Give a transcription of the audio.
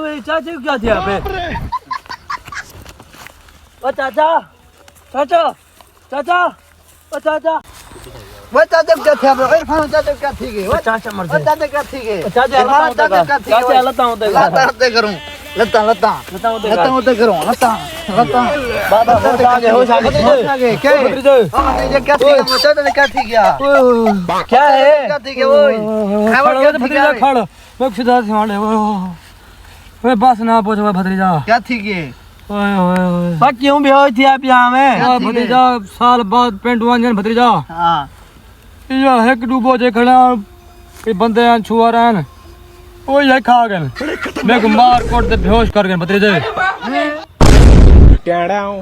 भाई चाचा क्या थे यहाँ पे? ओ चाचा, चाचा, चाचा, ओ चाचा। वो चाचा क्या थे? इरफान चाचा क्या थी के? चाचा मर वो गए। चाचा क्या थी के? चाचा चाचा क्या थी? चाचा लता होते लता होते करूं। लता लता लता होते करूं। लता लता। बाबा आगे हो आगे क्या? ये क्या थी? वो चाचा क्या थी क्या? क्या है? क्या थी के वो? खड़ भतीजा खड़। मैं सीधा से मारे वो बस ना पहुंच भतीजा। क्या थी के? ओए ओए ओए बा क्यों भी होई थी आप यहाँ में? भतीजा साल बाद पेंट वांजन भतीजा। हां ये एक डूबो जे खड़ा ये बंदे यहाँ छुआ रहे हैं वो ये खा गए मैं को मार कोट दे बेहोश कर गए भतीजे। टेढ़ा हूँ